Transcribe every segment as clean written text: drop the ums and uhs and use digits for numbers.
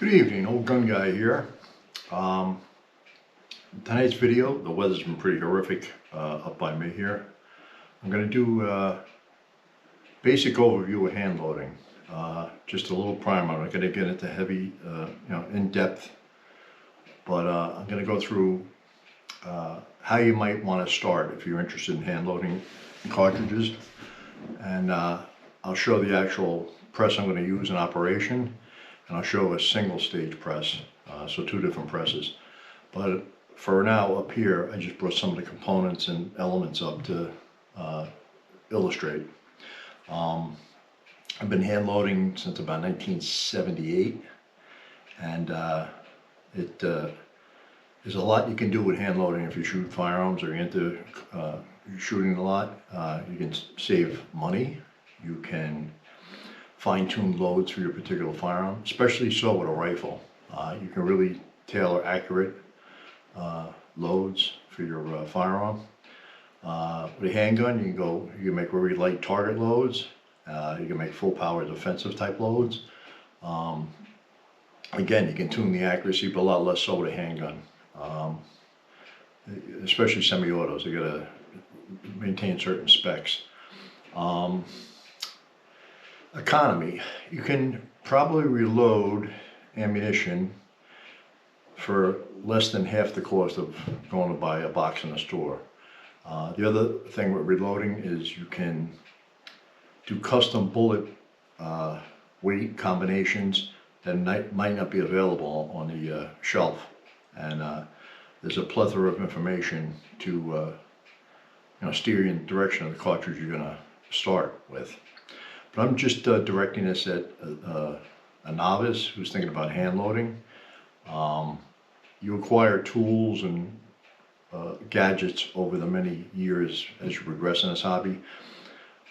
Good evening, old gun guy here. Tonight's video, the weather's been pretty horrific up by me here. I'm going to do a basic overview of hand loading. Just a little primer. I'm not going to get into heavy, in depth, but I'm going to go through how you might want to start if you're interested in hand loading cartridges, and I'll show the actual press I'm going to use in operation. And I'll show a single stage press, so two different presses. But for now, up here, I just brought some of the components and elements up to illustrate. I've been hand loading since about 1978, and there's a lot you can do with hand loading if you shoot firearms or you're into shooting a lot. You can save money. You can fine-tune loads for your particular firearm, especially so with a rifle. You can really tailor accurate loads for your firearm. With a handgun, you can make very light target loads. You can make full power defensive type loads. Again, you can tune the accuracy, but a lot less so with a handgun. Especially semi-autos, you gotta maintain certain specs. Economy. You can probably reload ammunition for less than half the cost of going to buy a box in a store. The other thing with reloading is you can do custom bullet weight combinations that might not be available on the shelf, and there's a plethora of information to steer you in the direction of the cartridge you're going to start with. But I'm just directing this at a novice who's thinking about hand loading. You acquire tools and gadgets over the many years as you progress in this hobby.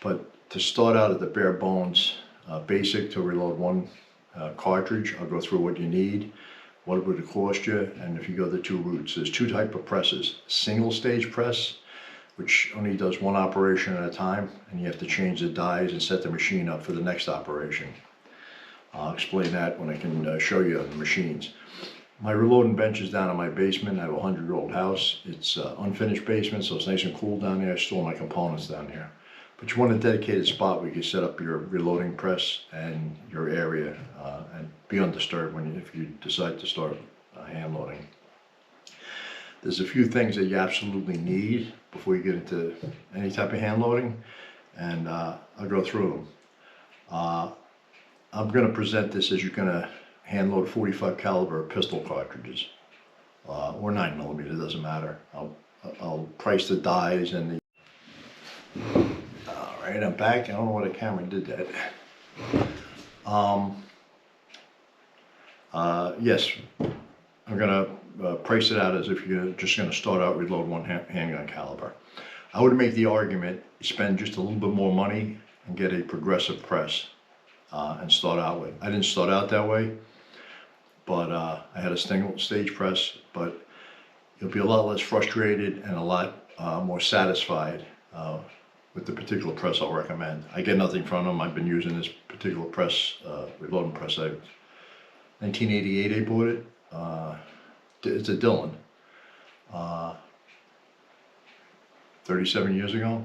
But to start out at the bare bones, basic to reload one cartridge, I'll go through what you need, what would it cost you, and if you go the two routes. There's two types of presses: single stage press, which only does one operation at a time, and you have to change the dies and set the machine up for the next operation. I'll explain that when I can show you the machines. My reloading bench is down in my basement. I have a 100-year-old house. It's an unfinished basement, so it's nice and cool down there. I store my components down here. But you want a dedicated spot where you can set up your reloading press and your area and be undisturbed if you decide to start hand loading. There's a few things that you absolutely need before you get into any type of hand loading, and I'll go through them. I'm going to present this as you're going to hand load 45 caliber pistol cartridges, or 9mm, doesn't matter. I'll price the dies and the... Alright, I'm back. I don't know why the camera did that. Yes, I'm going to price it out as if you're just going to start out reload one handgun caliber. I would make the argument, spend just a little bit more money and get a progressive press and start out with. I didn't start out that way, but I had a single stage press, but you'll be a lot less frustrated and a lot more satisfied with the particular press I'll recommend. I get nothing from them. I've been using this particular press, reloading press. 1988 I bought it. It's a Dillon. 37 years ago.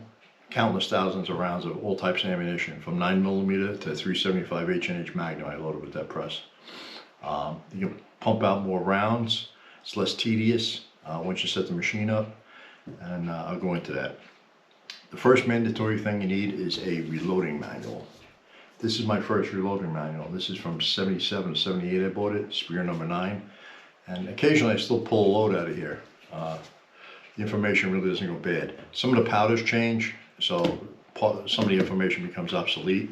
Countless thousands of rounds of all types of ammunition, from 9mm to 375 H&H Magnum I loaded with that press. You can pump out more rounds. It's less tedious once you set the machine up, and I'll go into that. The first mandatory thing you need is a reloading manual. This is my first reloading manual. This is from 77 to 78 I bought it, Spear number 9. And occasionally I still pull a load out of here. The information really doesn't go bad. Some of the powders change, so some of the information becomes obsolete.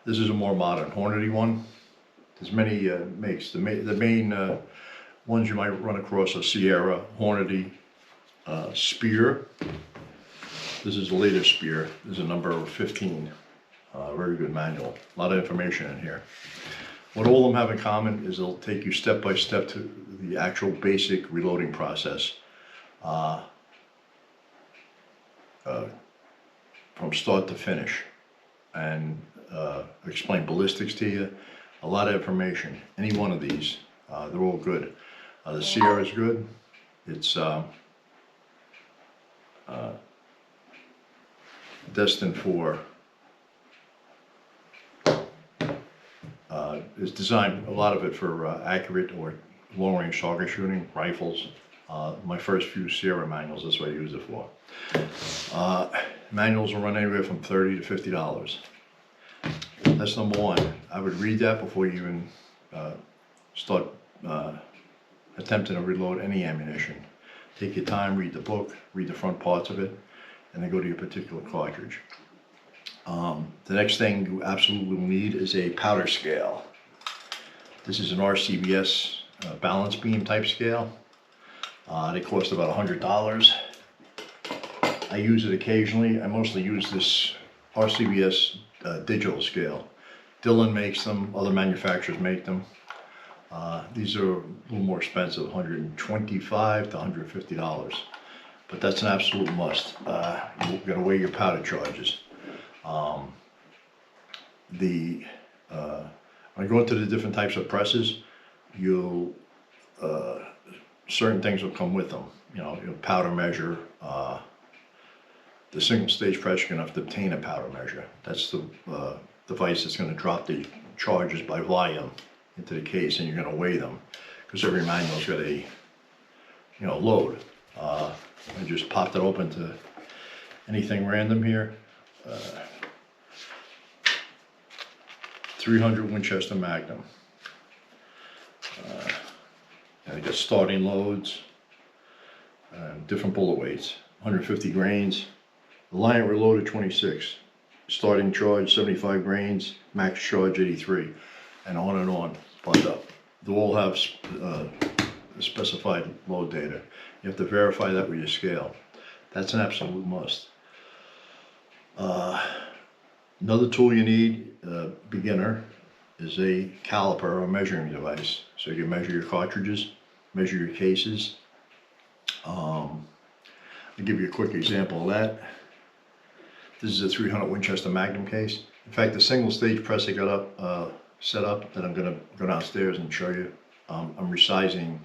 This is a more modern Hornady one. There's many makes. The main ones you might run across are Sierra, Hornady, Spear. This is the latest Spear. This is a number 15. Very good manual. A lot of information in here. What all of them have in common is they'll take you step by step to the actual basic reloading process. From start to finish, and explain ballistics to you, a lot of information. Any one of these, they're all good. The Sierra is good. It's destined for, is designed, a lot of it for accurate or long-range target shooting, rifles. My first few Sierra manuals, that's what I use it for. Manuals will run anywhere from $30 to $50. That's number one. I would read that before you even start attempting to reload any ammunition. Take your time, read the book, read the front parts of it, and then go to your particular cartridge. The next thing you absolutely need is a powder scale. This is an RCBS balance beam type scale. They cost about $100. I use it occasionally. I mostly use this RCBS digital scale. Dillon makes them, other manufacturers make them. These are a little more expensive, $125 to $150, but that's an absolute must. You've got to weigh your powder charges. When I go into the different types of presses, certain things will come with them. You know, powder measure. The single stage press, you're going to have to obtain a powder measure. That's the device that's going to drop the charges by volume into the case, and you're going to weigh them, because every manual's got a load. I just popped it open to anything random here. 300 Winchester Magnum. And I got starting loads, different bullet weights, 150 grains. The line reloaded 26. Starting charge 75 grains, max charge 83, and on. But they all have specified load data. You have to verify that with your scale. That's an absolute must. Another tool you need, beginner, is a caliper or measuring device. So you can measure your cartridges, measure your cases. I'll give you a quick example of that. This is a 300 Winchester Magnum case. In fact, the single stage press I got set up that I'm going to go downstairs and show you. I'm resizing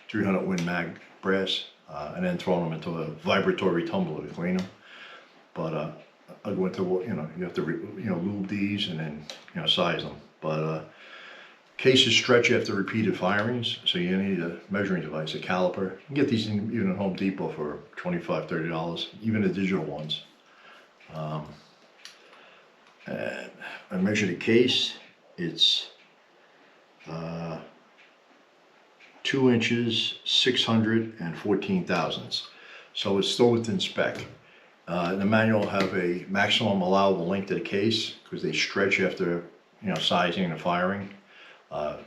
300 Win Mag brass and then throwing them into a vibratory tumbler to clean them. But I'll go into you have to lube these and then size them. But cases stretch after repeated firings, so you need a measuring device, a caliper. You can get these even at Home Depot for $25, $30, even the digital ones. And I measure the case. It's 2 inches, 614 thousandths. So it's still within spec. The manual will have a maximum allowable length to the case, because they stretch after sizing and firing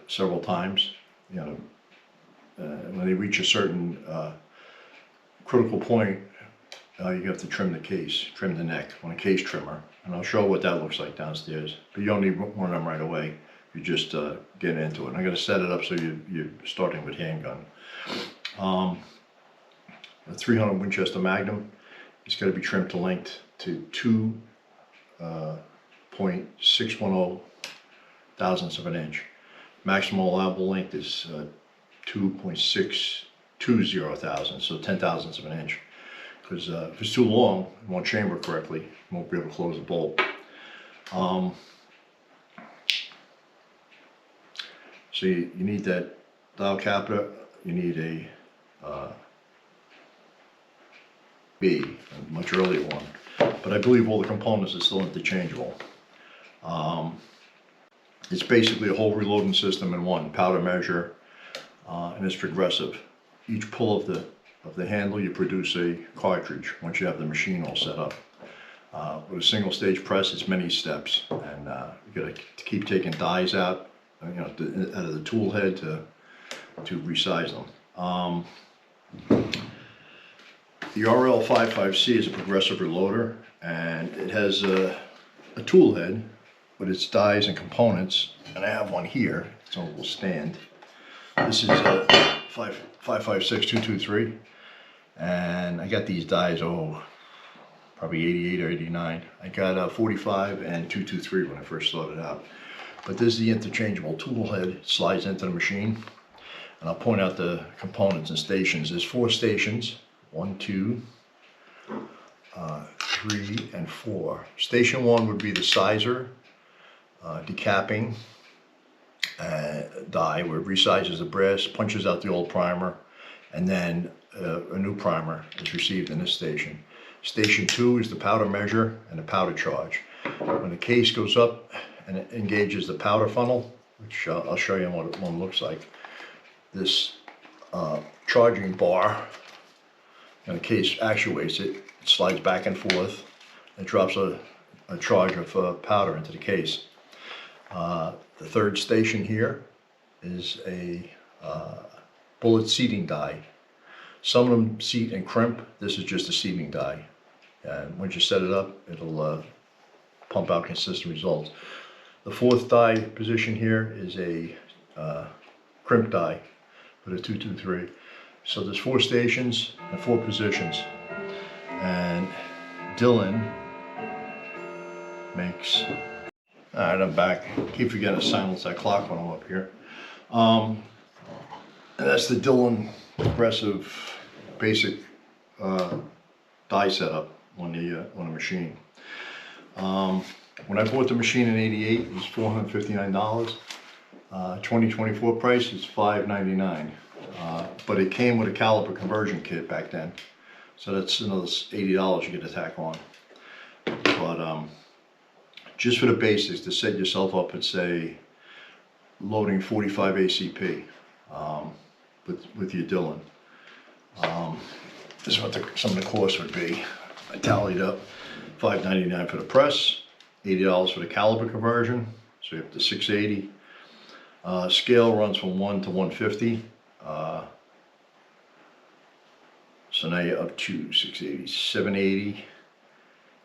several times. When they reach a certain critical point, you have to trim the case, trim the neck on a case trimmer, and I'll show what that looks like downstairs. But you don't need one of them right away. You just get into it. And I'm going to set it up so you're starting with handgun. A 300 Winchester Magnum, it's got to be trimmed to length to 2.610 thousandths of an inch. Maximum allowable length is 2.620 thousandths, so 10 thousandths of an inch. Because if it's too long, it won't chamber correctly, you won't be able to close the bolt. So you need that dial capacitor, you need a B, a much earlier one, but I believe all the components are still interchangeable. It's basically a whole reloading system in one, powder measure, and it's progressive. Each pull of the handle, you produce a cartridge once you have the machine all set up. With a single stage press, it's many steps, and you got to keep taking dies out, out of the tool head to resize them. The RL55C is a progressive reloader, and it has a tool head with its dies and components, and I have one here. It's on a little stand. This is a 5.56-223, and I got these dies, probably 88 or 89. I got 45 and 223 when I first started out. But this is the interchangeable tool head. It slides into the machine. And I'll point out the components and stations. There's 4 stations, 1, 2, 3, and 4. Station 1 would be the sizer, decapping die, where it resizes the brass, punches out the old primer, and then a new primer is received in this station. Station 2 is the powder measure and the powder charge. When the case goes up and it engages the powder funnel, which I'll show you what one looks like, this charging bar, and the case actuates it, it slides back and forth, and drops a charge of powder into the case. The third station here is a bullet seating die. Some of them seat and crimp. This is just a seating die. And once you set it up, it'll pump out consistent results. The fourth die position here is a crimp die for the 223. So there's 4 stations and 4 positions. And Dillon makes... Alright, I'm back. Keep forgetting to silence that clock when I'm up here. And that's the Dillon aggressive basic die setup on the machine. When I bought the machine in '88, it was $459. 2024 price is $599. But it came with a caliper conversion kit back then, so that's another $80 you get to tack on. But just for the basics, to set yourself up at, say, loading 45 ACP with your Dillon. This is what some of the costs would be. I tallied up $599 for the press, $80 for the caliper conversion, so you're up to $680. Scale runs from 1 to 150. So now you're up to $680,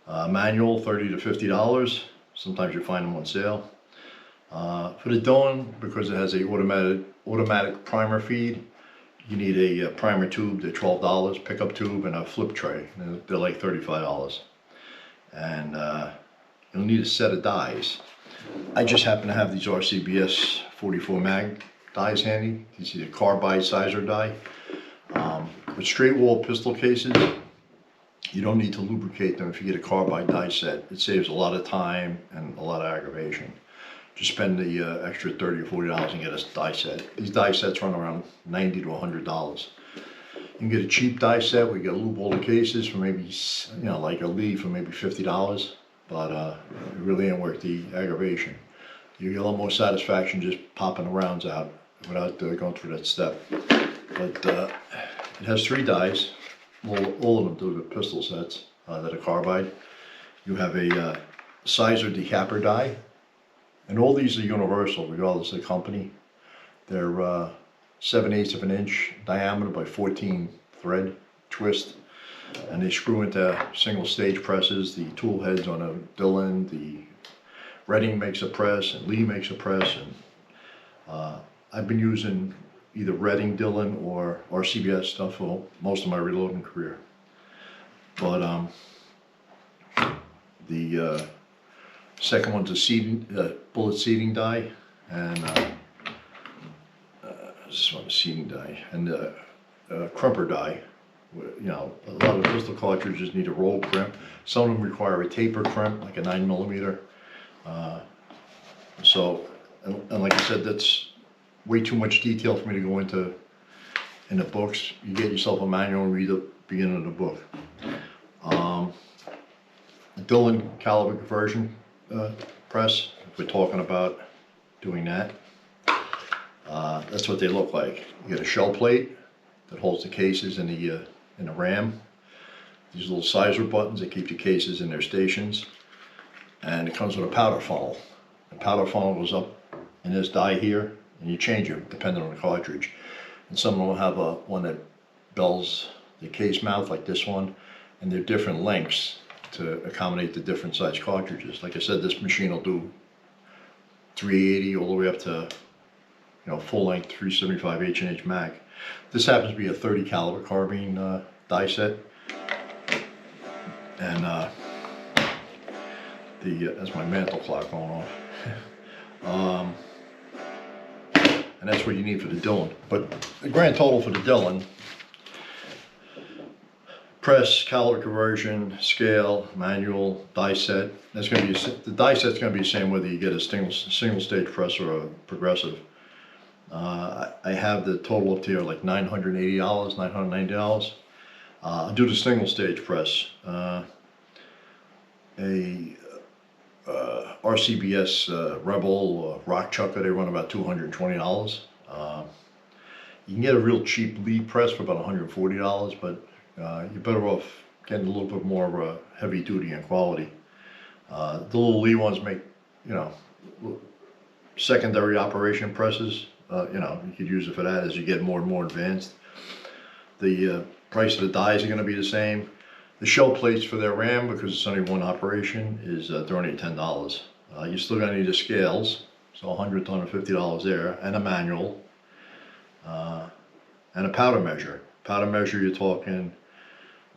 $780. Manual, $30 to $50. Sometimes you find them on sale. For the Dillon, because it has a automatic primer feed, you need a primer tube. They're $12, pickup tube, and a flip tray. They're like $35. And you'll need a set of dies. I just happen to have these RCBS 44 mag dies handy. You see the carbide sizer die. With straight wall pistol cases, you don't need to lubricate them if you get a carbide die set. It saves a lot of time and a lot of aggravation. Just spend the extra $30 or $40 and get a die set. These die sets run around $90 to $100. You can get a cheap die set where you get lube all the cases for maybe, like a lead for maybe $50, but it really ain't worth the aggravation. You get a lot more satisfaction just popping the rounds out without going through that step. But it has 3 dies. All of them do the pistol sets that are carbide. You have a sizer decapper die, and all these are universal regardless of the company. They're 7/8 of an inch diameter by 14 thread twist, and they screw into single stage presses. The tool heads on a Dillon, the Redding makes a press, and Lee makes a press, and I've been using either Redding, Dillon, or RCBS stuff for most of my reloading career. But the second one's a bullet seating die, and this one's a seating die, and the crimper die. A lot of pistol cartridges need a roll crimp. Some of them require a taper crimp, like a 9mm. And like I said, that's way too much detail for me to go into in the books. You get yourself a manual and read the beginning of the book. Dillon caliber conversion press, if we're talking about doing that, that's what they look like. You get a shell plate that holds the cases in the ram. These little sizer buttons that keep the cases in their stations, and it comes with a powder funnel. The powder funnel goes up in this die here, and you change it depending on the cartridge. And some of them will have one that bells the case mouth like this one, and they're different lengths to accommodate the different size cartridges. Like I said, this machine will do 380 all the way up to full length 375 H&H mag. This happens to be a 30 caliber carbine die set, and that's my mantle clock going off. And that's what you need for the Dillon. But the grand total for the Dillon: press, caliber conversion, scale, manual, die set. That's going to be, the die set's going to be the same whether you get a single stage press or a progressive. I have the total up to here like $980, $990. I'll do the single stage press. RCBS Rebel Rock Chucker, they run about $220. You can get a real cheap lead press for about $140, but you're better off getting a little bit more heavy duty and quality. The little Lee ones make, you know, secondary operation presses. You know, you could use it for that as you get more and more advanced. The price of the dies are going to be the same. The shell plates for their RAM, because it's only one operation, is they're only $10. You're still going to need the scales, so $100 to $150 there, and a manual, and a powder measure. Powder measure, you're talking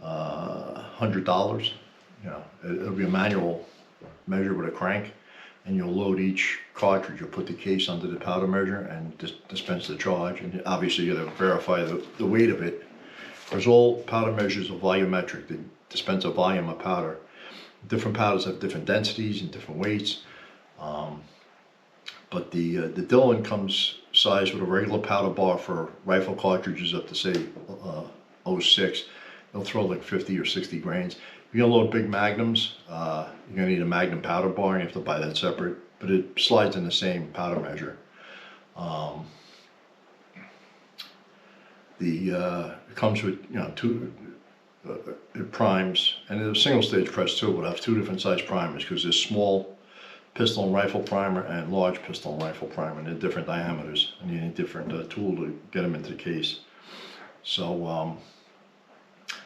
$100. You know, it'll be a manual measure with a crank, and you'll load each cartridge. You'll put the case under the powder measure and dispense the charge. And obviously, you got to verify the weight of it, because all powder measures are volumetric. They dispense a volume of powder. Different powders have different densities and different weights. But the Dillon comes sized with a regular powder bar for rifle cartridges up to say 06. They'll throw like 50 or 60 grains. If you're gonna load big magnums, you're gonna need a magnum powder bar, and you have to buy that separate. But it slides in the same powder measure. It comes with, you know, two. It primes, and the single stage press too will have two different size primers, because there's small pistol and rifle primer and large pistol and rifle primer, and they're different diameters, and you need a different tool to get them into the case. So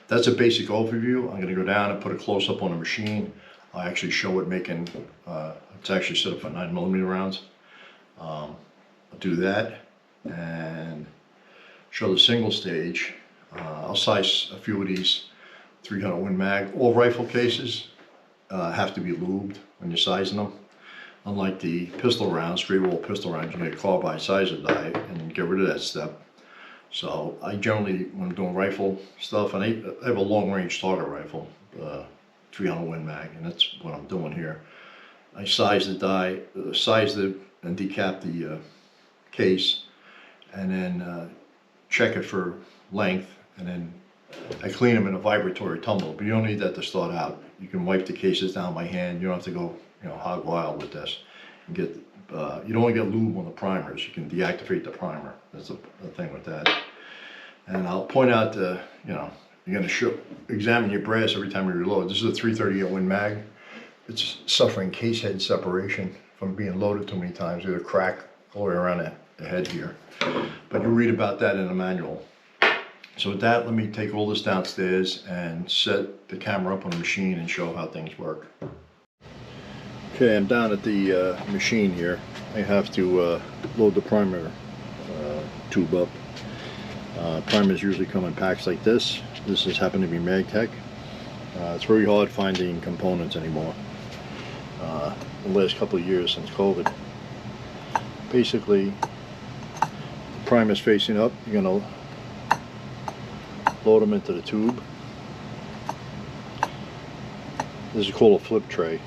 that's a basic overview. I'm going to go down and put a close-up on the machine. I'll actually show it making, it's actually set up for 9mm rounds. I'll do that and show the single stage. I'll size a few of these 300 Win Mag. All rifle cases have to be lubed when you're sizing them. Unlike the pistol rounds, straight wall pistol rounds, you get a carbide sizer die and get rid of that step. So I generally, when I'm doing rifle stuff, and I have a long range target rifle, 300 Win Mag, and that's what I'm doing here. I size the die, size the, and decap the case, and then check it for length, and then I clean them in a vibratory tumbler. But you don't need that to start out. You can wipe the cases down by hand. You don't have to go, you know, hog wild with this. And get you don't want to get lube on the primers. You can deactivate the primer. That's the thing with that. And I'll point out, you know, you're going to examine your brass every time you reload. This is a 338 Win Mag. It's suffering case head separation from being loaded too many times. There's a crack all the way around the head here. But you'll read about that in the manual. So with that, let me take all this downstairs and set the camera up on the machine and show how things work. Okay, I'm down at the machine here. I have to load the primer tube up. Primers usually come in packs like this. This has happened to be Magtech. It's very hard finding components anymore. The last couple of years since COVID. Basically, the primer's facing up. You're going to load them into the tube. This is called a flip tray.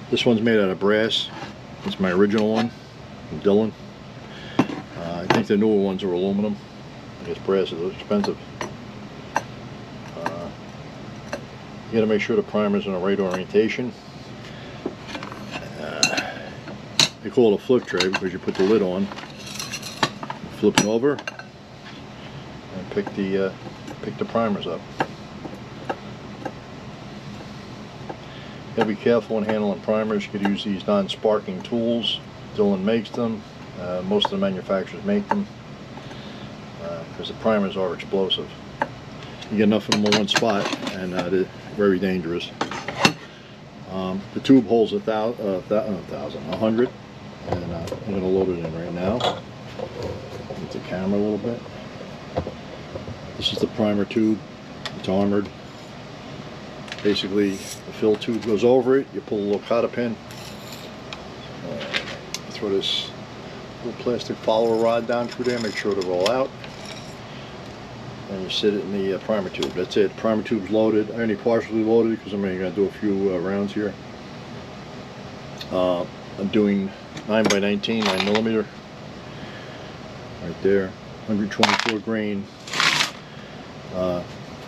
This one's made out of brass. It's my original one from Dillon. I think the newer ones are aluminum. I guess brass is expensive. You got to make sure the primer's in the right orientation. They call it a flip tray because you put the lid on, flip it over, and pick the primers up. You gotta be careful when handling primers. You could use these non-sparking tools. Dillon makes them. Most of the manufacturers make them because the primers are explosive. You get enough of them in one spot, and they're very dangerous. The tube holds 100, and I'm going to load it in right now. Get the camera a little bit. This is the primer tube. It's armored. Basically, the fill tube goes over it. You pull a little cotter pin, throw this little plastic follower rod down through there, make sure to roll out. And you sit it in the primer tube. That's it. Primer tube's loaded. I only partially loaded because I'm only going to do a few rounds here. I'm doing 9x19, 9mm. Right there. 124 grain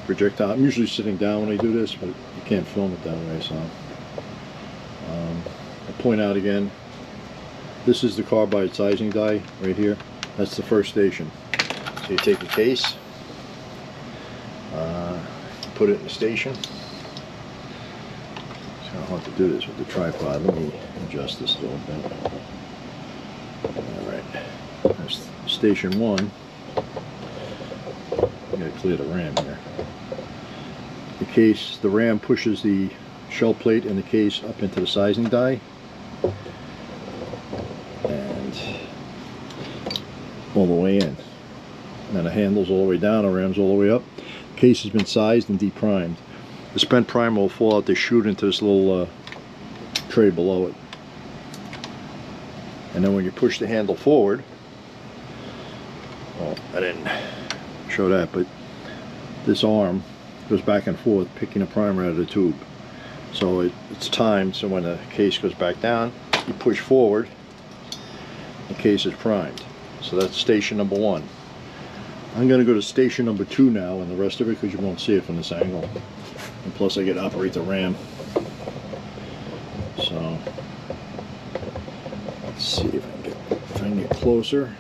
projectile. I'm usually sitting down when I do this, but you can't film it that way, so. I'll point out again, this is the carbide sizing die right here. That's the first station. So you take the case, put it in the station. It's kind of hard to do this with the tripod. Let me adjust this a little bit. Alright, that's station 1. I'm going to clear the RAM here. The case, the RAM pushes the shell plate in the case up into the sizing die. And all the way in. And then the handle's all the way down, the ram's all the way up. The case has been sized and deprimed. The spent primer will fall out the chute into this little tray below it. And then when you push the handle forward, well, I didn't show that, but this arm goes back and forth picking the primer out of the tube. So it's timed, so when the case goes back down, you push forward, the case is primed. So that's station number 1. I'm going to go to station number 2 now, and the rest of it, because you won't see it from this angle. And plus I get to operate the RAM. So let's see if I can get closer.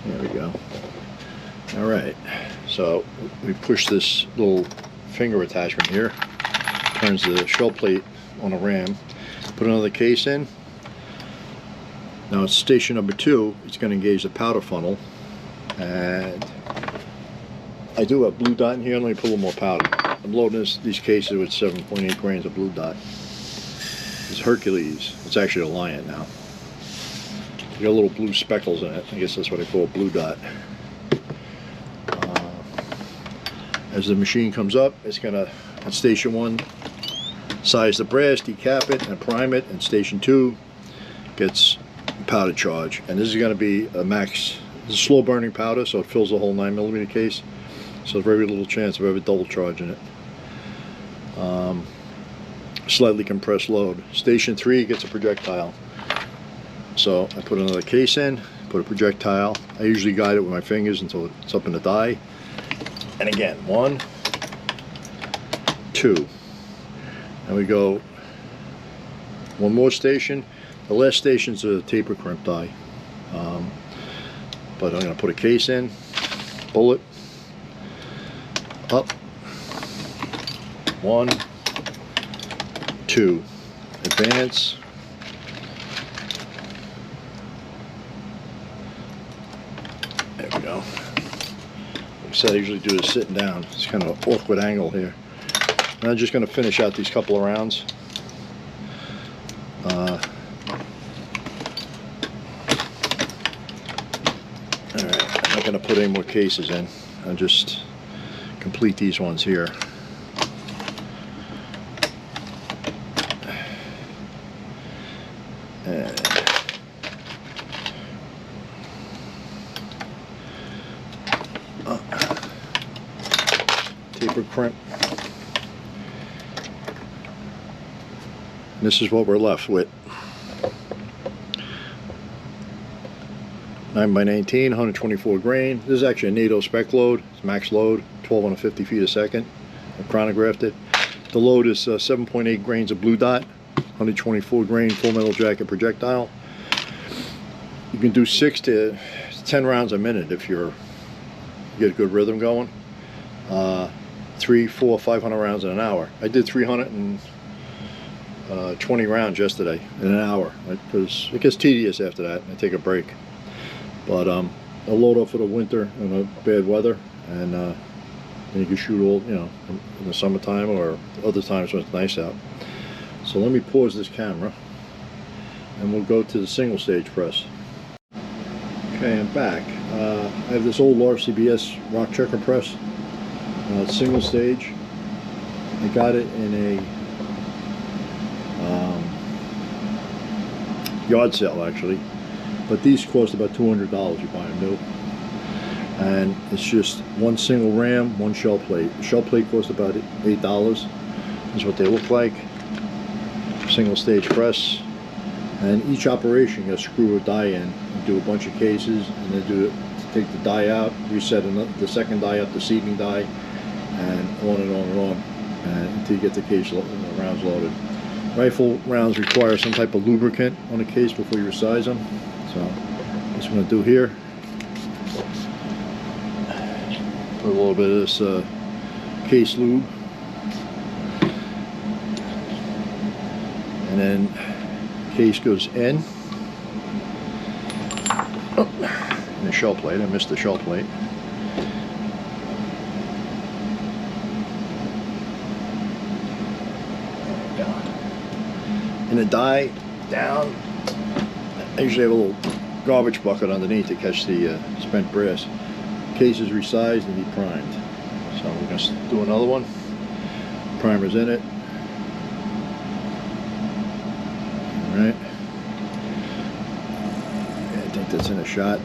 There we go. Alright, so we push this little finger attachment here, turns the shell plate on the RAM, put another case in. Now it's station number 2, it's going to engage the powder funnel, and I do have blue dot in here. Let me put a little more powder. I'm loading these cases with 7.8 grains of blue dot. It's Hercules. It's actually a lion now. You got little blue speckles in it. I guess that's what I call blue dot. As the machine comes up, it's gonna, at station 1, size the brass, decap it, and prime it, and station 2 gets powder charge. And this is going to be a max, it's a slow burning powder, so it fills the whole 9mm case, so very little chance of ever double charging it. Slightly compressed load. Station 3 gets a projectile, so I put another case in, put a projectile. I usually guide it with my fingers until it's up in the die. And again, 1, 2, and we go one more station. The last station's a taper crimp die, but I'm going to put a case in, bullet, up, 1, 2, advance, there we go. Like I said, I usually do this sitting down. It's kind of an awkward angle here. And I'm just going to finish out these couple of rounds. Alright, I'm not going to put any more cases in. I'll just complete these ones here. And taper crimp. And this is what we're left with. 9x19, 124 grain. This is actually a NATO spec load. It's max load, 1250 feet a second. I chronographed it. The load is 7.8 grains of blue dot, 124 grain full metal jacket projectile. You can do 6 to 10 rounds a minute if you get a good rhythm going. 300, 400, 500 rounds in an hour. I did 320 rounds yesterday in an hour, because it gets tedious after that. I take a break. But I'll load up for the winter and bad weather, and then you can shoot all, you know, in the summertime or other times when it's nice out. So let me pause this camera, and we'll go to the single stage press. Okay, I'm back. I have this old RCBS rock checker press. It's single stage. I got it in a yard sale actually, but these cost about $200. You buy them new, and it's just one single ram, one shell plate. The shell plate costs about $8. This is what they look like. Single stage press, and each operation you screw a die in and do a bunch of cases, and then take the die out, reset the second die up, the seating die, and on and on and on, until you get the case the rounds loaded. Rifle rounds require some type of lubricant on the case before you resize them, so that's what I'm going to do here. Put a little bit of this case lube, and then case goes in. Oh, and the shell plate, I missed the shell plate. And the die down, I usually have a little garbage bucket underneath to catch the spent brass. Case is resized and be primed. So we're going to do another one. Primer's in it. Alright. I think that's in a shot.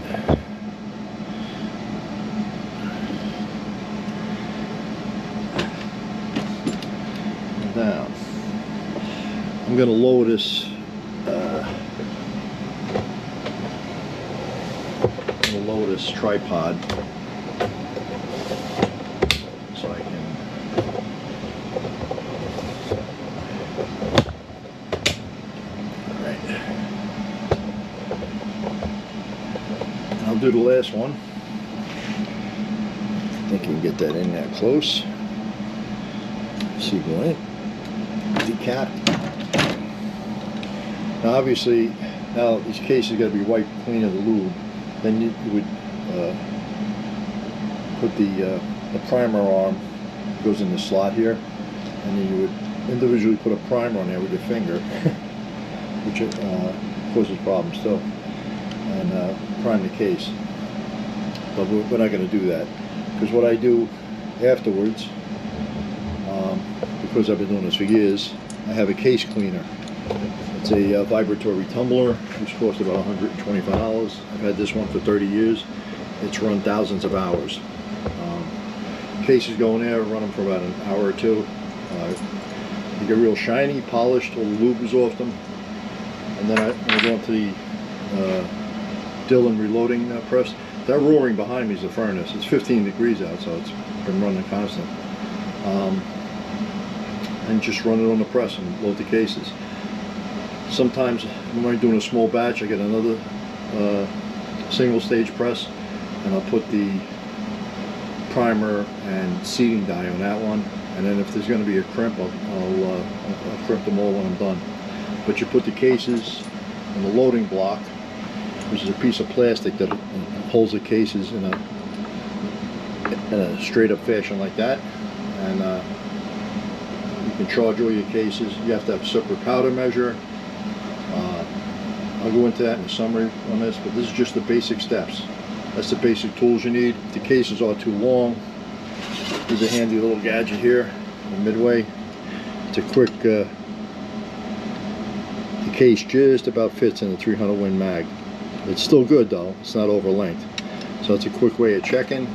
Down. I'm going to lower this. Tripod so I can. All right. I'll do the last one. I think you can get that in that close. See, go in. Decap. Now, obviously, now these cases got to be wiped clean of the lube. Then you would put the primer arm, goes in the slot here, and then you would individually put a primer on there with your finger, which causes problems still, and prime the case. But we're not going to do that, because what I do afterwards, because I've been doing this for years, I have a case cleaner. It's a vibratory tumbler, which costs about $125. I've had this one for 30 years. It's run thousands of hours. Cases go in there, run them for about an hour or two. You get real shiny, polished, all the lube is off them. And then I go into the Dillon Reloading press. That roaring behind me is the furnace. It's 15 degrees out, so it's been running constant. And just run it on the press and load the cases. Sometimes when I'm doing a small batch, I get another single stage press, and I'll put the primer and seating die on that one, and then if there's going to be a crimp, I'll crimp them all when I'm done. But you put the cases in the loading block, which is a piece of plastic that holds the cases in a straight up fashion like that, and you can charge all your cases. You have to have a separate powder measure. I'll go into that in a summary on this, but this is just the basic steps. That's the basic tools you need. If the cases are too long, there's a handy little gadget here, midway. It's a quick, the case just about fits in the 300 Win mag. It's still good though, it's not over length. So it's a quick way of checking.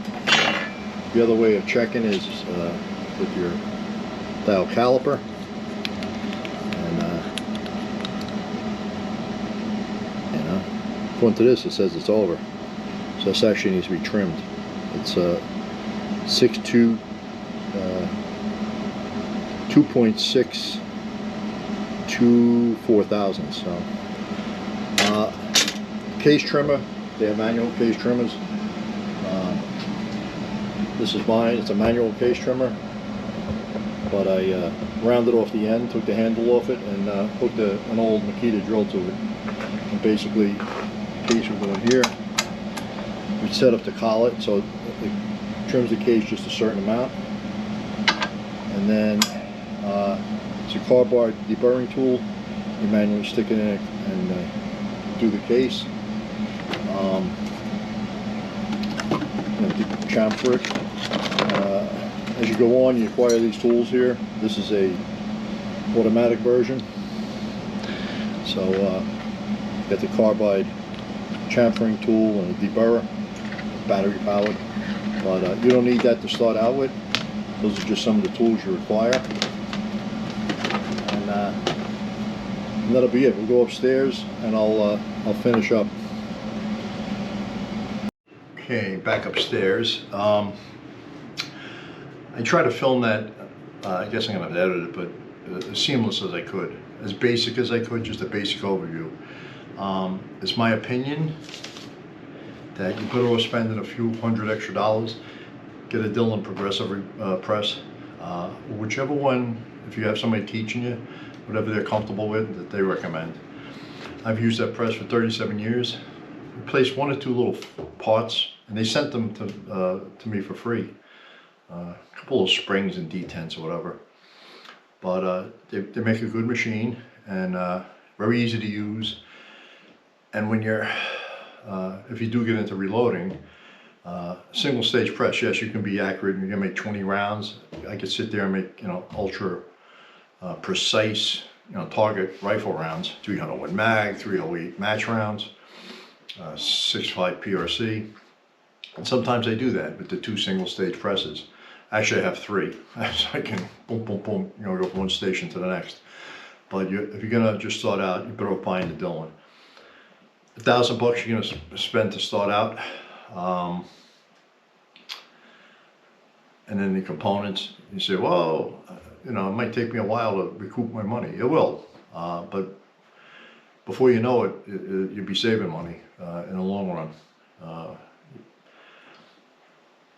The other way of checking is with your dial caliper. According to this, it says it's over. So this actually needs to be trimmed. It's 6.2, 2.6 to 4,000. So case trimmer. They have manual case trimmers. This is mine. It's a manual case trimmer, but I rounded off the end, took the handle off it, and hooked an old Makita drill to it. And basically, the case will go in here. We set up the collet so it trims the case just a certain amount, and then it's a cardboard deburring tool. You manually stick it in and do the case. Chamfer it. As you go on, you acquire these tools here. This is a automatic version. So Got the carbide chamfering tool and a deburrer, battery powered. But you don't need that to start out with. Those are just some of the tools you require. And that'll be it. We'll go upstairs and I'll finish up. Okay, back upstairs. I try to film that, I guess I'm going to edit it, but as seamless as I could. As basic as I could, just a basic overview. It's my opinion that you better off spending a few $100 extra, get a Dillon progressive press. Whichever one, if you have somebody teaching you, whatever they're comfortable with, that they recommend. I've used that press for 37 years. Replaced one or two little parts, and they sent them to me for free. A couple of springs and detents or whatever. But they make a good machine, and very easy to use. And when you're, if you do get into reloading, single stage press, yes, you can be accurate. You're gonna make 20 rounds. I could sit there and make, ultra precise, target rifle rounds, 301 mag, 308 match rounds, 6.5 PRC. And sometimes I do that with the two single stage presses. Actually, I have three, so I can boom, boom, boom, go from one station to the next. But if you're gonna just start out, you better off buying the Dillon. $1,000 you're gonna spend to start out, and then the components. You say, well, it might take me a while to recoup my money. It will, but before you know it, you'll be saving money in the long run.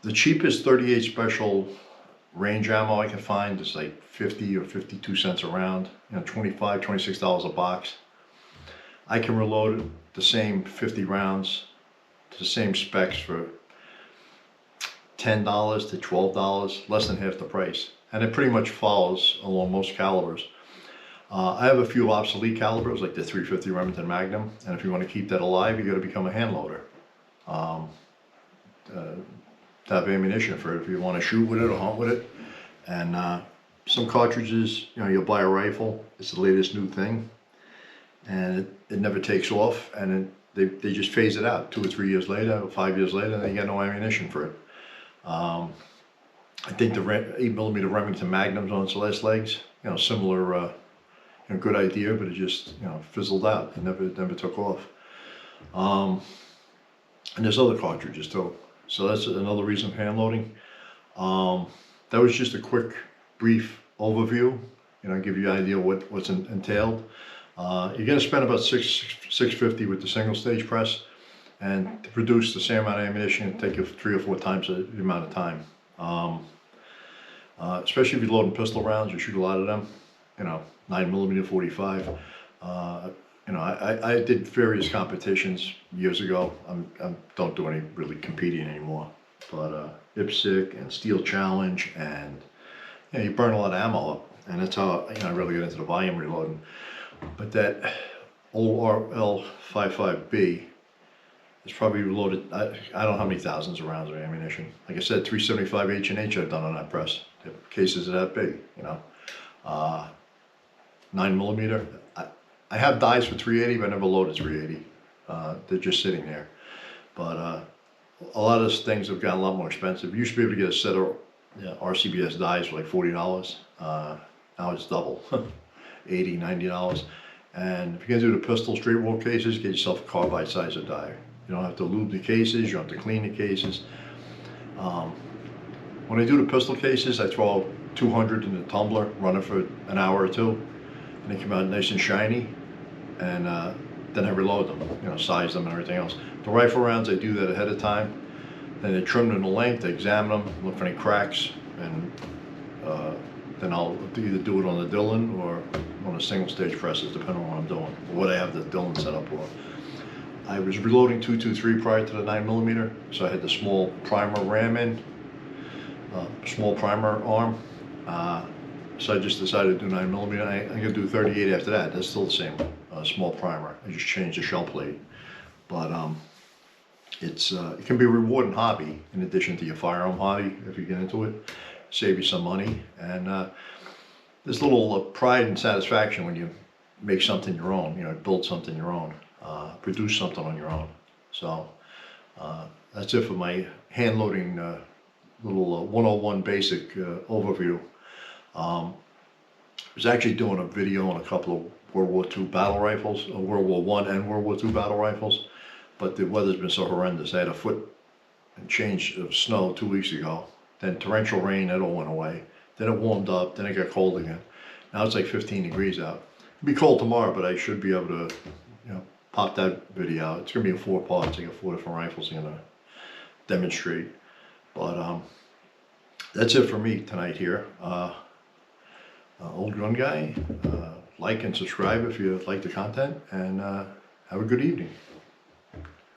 The cheapest 38 special range ammo I can find is like 50 or 52 cents a round, $25, $26 a box. I can reload the same 50 rounds to the same specs for $10 to $12, less than half the price. And it pretty much follows along most calibers. I have a few obsolete calibers like the 350 Remington Magnum, and if you want to keep that alive, you got to become a hand loader. To have ammunition for it if you want to shoot with it or hunt with it. And some cartridges, you'll buy a rifle, it's the latest new thing, and it never takes off, and they just phase it out 2 or 3 years later, or 5 years later, and they got no ammunition for it. I think the 8mm Remington Magnum's on its last legs, similar, good idea, but it just, fizzled out. It never took off. And there's other cartridges too. So that's another reason for hand loading. That was just a quick, brief overview. Give you an idea what's entailed. You're going to spend about $650 with the single stage press, and to produce the same amount of ammunition, it'll take you 3 or 4 times the amount of time. Especially if you're loading pistol rounds, you shoot a lot of them. 9mm 45. I did various competitions years ago. I don't do any really competing anymore. But IPSC and Steel Challenge, and you burn a lot of ammo up, and that's how I really get into the volume reloading. But that old RL55B is probably reloaded. I don't know how many thousands of rounds of ammunition. Like I said, 375 H&H I've done on that press. The cases are that big, 9mm. I have dies for 380, but I never loaded 380. They're just sitting there. But a lot of those things have gotten a lot more expensive. You used to be able to get a set of RCBS dies for like $40. Now it's double, $80, $90. And if you're gonna do the pistol straight wall cases, get yourself a carbide sizer die. You don't have to lube the cases, you don't have to clean the cases. When I do the pistol cases, I throw 200 in the tumbler, run it for an hour or two, and they come out nice and shiny. And then I reload them, size them and everything else. The rifle rounds, I do that ahead of time. Then I trim them to length, I examine them, look for any cracks, and then I'll either do it on the Dillon or on a single stage presses, depending on what I'm doing, or what I have the Dillon set up for. I was reloading 223 prior to the 9mm, so I had the small primer ram in, small primer arm. So I just decided to do 9mm. I'm gonna do 38 after that. That's still the same small primer. I just changed the shell plate. But it can be a rewarding hobby in addition to your firearm hobby if you get into it. Save you some money, and there's a little pride and satisfaction when you make something your own. Build something your own. produce something on your own. So that's it for my hand loading little 101 basic overview. I was actually doing a video on a couple of World War II battle rifles, World War I and World War II battle rifles, but the weather's been so horrendous. I had a foot and change of snow 2 weeks ago, then torrential rain, that all went away. Then it warmed up, then it got cold again. Now it's like 15 degrees out. It'll be cold tomorrow, but I should be able to, pop that video out. It's gonna be in 4 parts. I got 4 different rifles I'm gonna demonstrate. But that's it for me tonight here. Old Gun Guy. Like and subscribe if you like the content, and have a good evening.